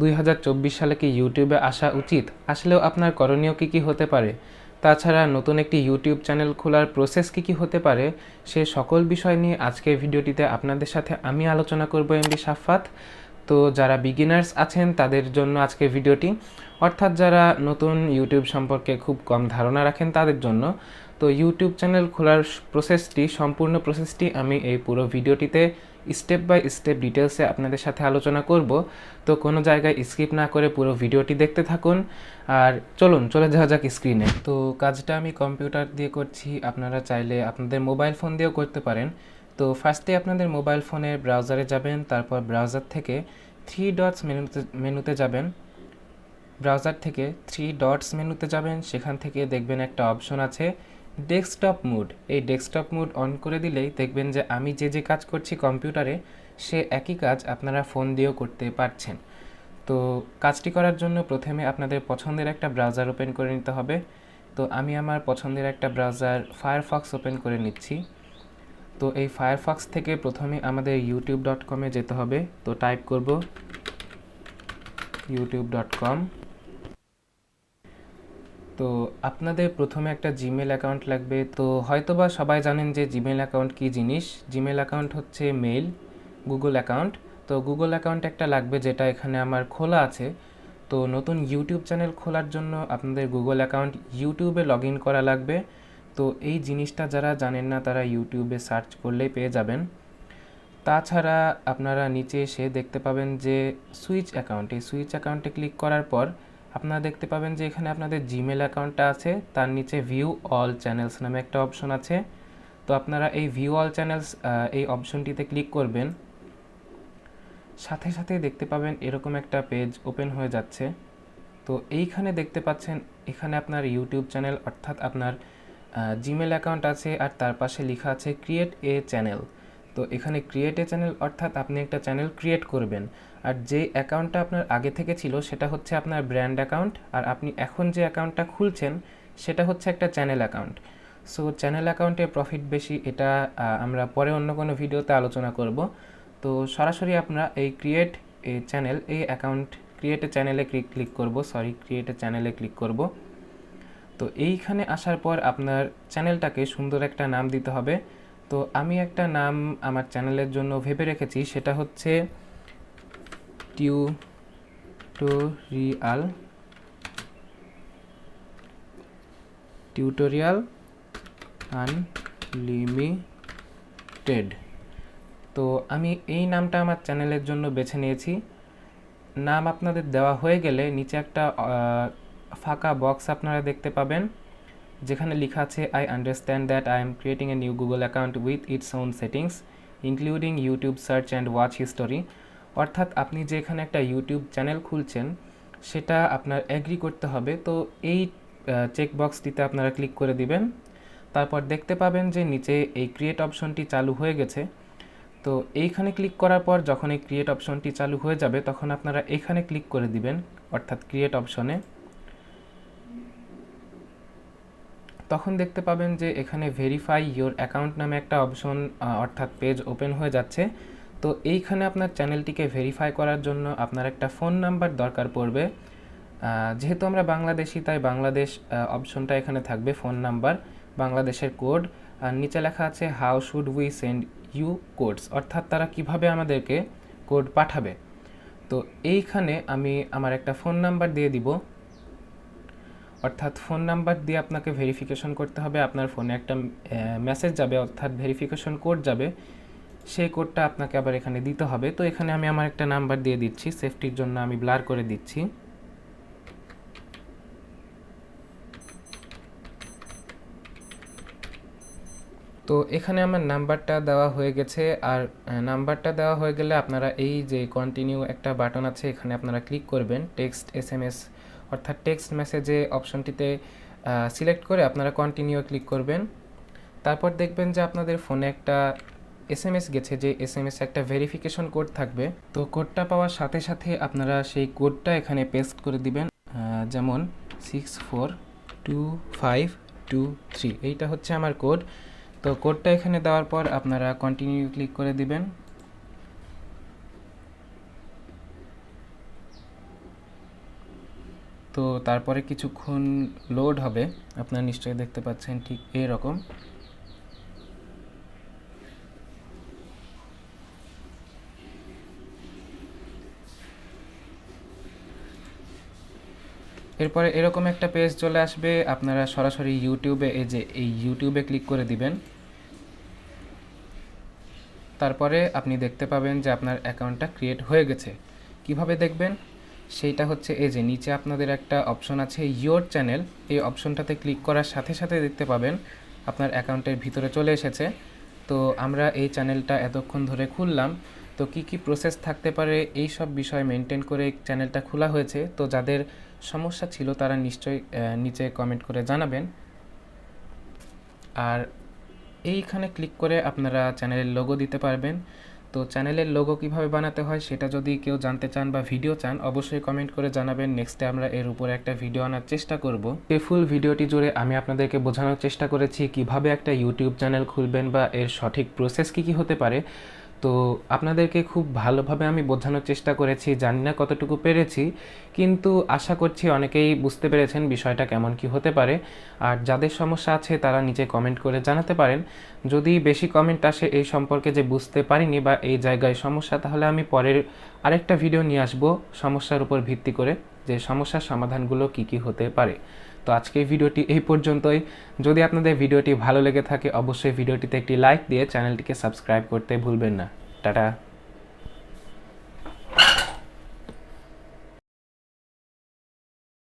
2024 সালে কি ইউটিউবে আসা উচিত? আসলেও আপনার করণীয় কী কী হতে পারে? তাছাড়া নতুন একটি ইউটিউব চ্যানেল খোলার প্রসেস কী কী হতে পারে? সে সকল বিষয় নিয়ে আজকের ভিডিওটিতে আপনাদের সাথে আমি আলোচনা করব এমডি সাফাত। তো যারা বিগিনার্স আছেন তাদের জন্য আজকের ভিডিওটি, অর্থাৎ যারা নতুন ইউটিউব সম্পর্কে খুব কম ধারণা রাখেন তাদের জন্য। তো ইউটিউব চ্যানেল খোলার সম্পূর্ণ প্রসেসটি আমি এই পুরো ভিডিওটিতে স্টেপ বাই স্টেপ ডিটেলসে আপনাদের সাথে আলোচনা করব। তো কোনো জায়গায় স্কিপ না করে পুরো ভিডিওটি দেখতে থাকুন। আর চলে যাওয়া যাক স্ক্রিনে। তো কাজটা আমি কম্পিউটার দিয়ে করছি, আপনারা চাইলে আপনাদের মোবাইল ফোন দিয়েও করতে পারেন। তো ফার্স্টে আপনাদের মোবাইল ফোনের ব্রাউজারে যাবেন, তারপর ব্রাউজার থেকে থ্রি ডটস মেনুতে যাবেন। ব্রাউজার থেকে থ্রি ডটস মেনুতে যাবেন, সেখান থেকে দেখবেন একটা অপশন আছে ডেস্কটপ মোড। এই ডেস্কটপ মোড অন করে দিলেই দেখবেন যে আমি যে কাজ করছি কম্পিউটারে, সে একই কাজ আপনারা ফোন দিয়েও করতে পারছেন। তো কাজটি করার জন্য প্রথমে আপনাদের পছন্দের একটা ব্রাউজার ওপেন করে নিতে হবে। তো আমি আমার পছন্দের একটা ব্রাউজার ফায়ারফক্স ওপেন করে নিচ্ছি। তো এই ফায়ারফক্স থেকে প্রথমে আমাদের youtube.com-এ যেতে হবে। তো টাইপ করব youtube.com। তো আপনাদের প্রথমে একটা জিমেল অ্যাকাউন্ট লাগবে। তো হয়তোবা সবাই জানেন যে জিমেল অ্যাকাউন্ট কী জিনিস। জিমেল অ্যাকাউন্ট হচ্ছে মেইল, গুগল অ্যাকাউন্ট। তো গুগল অ্যাকাউন্ট একটা লাগবে, যেটা এখানে আমার খোলা আছে। তো নতুন ইউটিউব চ্যানেল খোলার জন্য আপনাদের গুগল অ্যাকাউন্ট ইউটিউবে লগ ইন করা লাগবে। তো এই জিনিসটা যারা জানেন না তারা ইউটিউবে সার্চ করলেই পেয়ে যাবেন। তাছাড়া আপনারা নিচে এসে দেখতে পাবেন যে সুইচ অ্যাকাউন্ট, এই সুইচ অ্যাকাউন্টে ক্লিক করার পর আপনারা দেখতে পাবেন যে এখানে আপনাদের জিমেল অ্যাকাউন্টটা আছে, তার নিচে ভিউ অল চ্যানেলস নামে একটা অপশন আছে। তো আপনারা এই ভিউ অল চ্যানেলস এই অপশনটিতে ক্লিক করবেন। সাথে সাথে দেখতে পাবেন এরকম একটা পেজ ওপেন হয়ে যাচ্ছে। তো এইখানে দেখতে পাচ্ছেন এখানে আপনার ইউটিউব চ্যানেল অর্থাৎ আপনার জিমেল অ্যাকাউন্ট আছে, আর তার পাশে লেখা আছে ক্রিয়েট এ চ্যানেল। তো এখানে ক্রিয়েট এ চ্যানেল অর্থাৎ আপনি একটা চ্যানেল ক্রিয়েট করবেন। আর যে অ্যাকাউন্টটা আপনার আগে থেকে ছিল সেটা হচ্ছে আপনার ব্র্যান্ড অ্যাকাউন্ট, আর আপনি এখন যে অ্যাকাউন্টটা খুলছেন সেটা হচ্ছে একটা চ্যানেল অ্যাকাউন্ট। সো চ্যানেল অ্যাকাউন্টে প্রফিট বেশি, এটা আমরা পরে অন্য কোনো ভিডিওতে আলোচনা করব। তো সরাসরি আপনারা এই ক্রিয়েট এ চ্যানেল এই অ্যাকাউন্ট ক্রিয়েট এ চ্যানেলে ক্রিয়েট এ চ্যানেলে ক্লিক করব। তো এইখানে আসার পর আপনার চ্যানেলটাকে সুন্দর একটা নাম দিতে হবে। তো আমি একটা নাম আমার চ্যানেলের জন্য ভেবে রেখেছি, সেটা হচ্ছে টিউটোরিয়াল আনলিমিটেড। তো আমি এই নামটা আমার চ্যানেলের জন্য বেছে নিয়েছি। নাম আপনাদের দেওয়া হয়ে গেলে নিচে একটা ফাঁকা বক্স আপনারা দেখতে পাবেন, যেখানে লেখা আছে I understand that I am creating a new Google account with its own settings including YouTube search and watch history. অর্থাৎ আপনি যে এখানে একটা ইউটিউব চ্যানেল খুলছেন সেটা আপনার অ্যাগ্রি করতে হবে। তো এই চেক বক্সটিতে আপনারা ক্লিক করে দিবেন। তারপর দেখতে পাবেন যে নিচে এই ক্রিয়েট অপশনটি চালু হয়ে গেছে। তো এইখানে ক্লিক করার পর যখন এই ক্রিয়েট অপশনটি চালু হয়ে যাবে তখন আপনারা এখানে ক্লিক করে দিবেন, অর্থাৎ ক্রিয়েট অপশনে। তখন দেখতে পাবেন যে এখানে ভেরিফাই ইয়োর অ্যাকাউন্ট নামে একটা অপশন অর্থাৎ পেজ ওপেন হয়ে যাচ্ছে। তো এইখানে আপনার চ্যানেলটিকে ভেরিফাই করার জন্য আপনার একটা ফোন নাম্বার দরকার পড়বে। যেহেতু আমরা বাংলাদেশি তাই বাংলাদেশ অপশনটা এখানে থাকবে, ফোন নাম্বার, বাংলাদেশের কোড, আর নিচে লেখা আছে how should we send you codes, অর্থাৎ তারা কিভাবে আমাদেরকে কোড পাঠাবে। তো এইখানে আমি আমার একটা ফোন নাম্বার দিয়ে দিব, অর্থাৎ ফোন নাম্বার দিয়ে আপনাকে ভেরিফিকেশন করতে হবে। আপনার ফোনে একটা মেসেজ যাবে অর্থাৎ ভেরিফিকেশন কোড যাবে, সেই কোডটা আপনাকে আবার এখানে দিতে হবে। তো এখানে আমি আমার একটা নাম্বার দিয়ে দিচ্ছি, সেফটির জন্য আমি ব্লার করে দিচ্ছি। তো এখানে আমার নাম্বারটা দেওয়া হয়ে গেছে। আর নাম্বারটা দেওয়া হয়ে গেলে আপনারা এই যে কন্টিনিউ একটা বাটন আছে এখানে আপনারা ক্লিক করবেন, টেক্সট এসএমএস অর্থাৎ টেক্সট মেসেজে অপশনটিতে সিলেক্ট করে আপনারা কন্টিনিউ ক্লিক করবেন। তারপর দেখবেন যে আপনাদের ফোনে একটা এসএমএস গেছে, যে এসএমএস একটা ভেরিফিকেশন কোড থাকবে। তো কোডটা পাওয়ার সাথে সাথে আপনারা সেই কোডটা এখানে পেস্ট করে দিবেন, যেমন 642523, এইটা হচ্ছে আমার কোড। তো কোডটা এখানে দেওয়ার পর আপনারা কন্টিনিউ ক্লিক করে দিবেন। তো তারপরে কিছুক্ষণ লোড হবে, আপনারা নিশ্চয়ই দেখতে পাচ্ছেন ঠিক এরকম। এরপরে এরকম একটা পেজ চলে আসবে, আপনারা সরাসরি ইউটিউবে এই ইউটিউবে ক্লিক করে দিবেন। তারপরে আপনি দেখতে পাবেন যে আপনার অ্যাকাউন্টটা ক্রিয়েট হয়ে গেছে। কিভাবে দেখবেন সেইটা হচ্ছে এই যে নিচে আপনাদের একটা অপশন আছে ইয়োর চ্যানেল, এই অপশনটাতে ক্লিক করার সাথে সাথে দেখতে পাবেন আপনার অ্যাকাউন্টের ভিতরে চলে এসেছে। তো আমরা এই চ্যানেলটা এতক্ষণ ধরে খুললাম, তো কি কি প্রসেস থাকতে পারে এই সব বিষয় মেনটেন করে চ্যানেলটা খোলা হয়েছে। তো যাদের সমস্যা ছিল তারা নিশ্চয়ই নিচে কমেন্ট করে জানাবেন। আর এইখানে ক্লিক করে আপনারা চ্যানেলের লোগো দিতে পারবেন। তো চ্যানেলের লোগো কিভাবে বানাতে হয় সেটা যদি কেউ জানতে চান বা ভিডিও চান অবশ্যই কমেন্ট করে জানাবেন, নেক্সটে আমরা এর উপরে একটা ভিডিও আনার চেষ্টা করব। এই ফুল ভিডিওটি জুড়ে আমি আপনাদেরকে বোঝানোর চেষ্টা করেছি কিভাবে একটা ইউটিউব চ্যানেল খুলবেন বা এর সঠিক প্রসেস কী হতে পারে। তো আপনাদেরকে খুব ভালোভাবে আমি বোঝানোর চেষ্টা করেছি, জানি না কতটুকু পেরেছি, কিন্তু আশা করছি অনেকেই বুঝতে পেরেছেন বিষয়টা কেমন কি হতে পারে। আর যাদের সমস্যা আছে তারা নিচে কমেন্ট করে জানাতে পারেন। যদি বেশি কমেন্ট আসে এই সম্পর্কে যে বুঝতে পারিনি বা এই জায়গায় সমস্যা, তাহলে আমি পরের আরেকটা ভিডিও নিয়ে আসবো সমস্যার উপর ভিত্তি করে, যে সমস্যার সমাধানগুলো কি হতে পারে। তো আজকের ভিডিওটি এই পর্যন্তই। যদি আপনাদের ভিডিওটি ভালো লেগে থাকে অবশ্যই ভিডিওটিতে একটি লাইক দিয়ে চ্যানেলটিকে সাবস্ক্রাইব করতে ভুলবেন না। টাটা।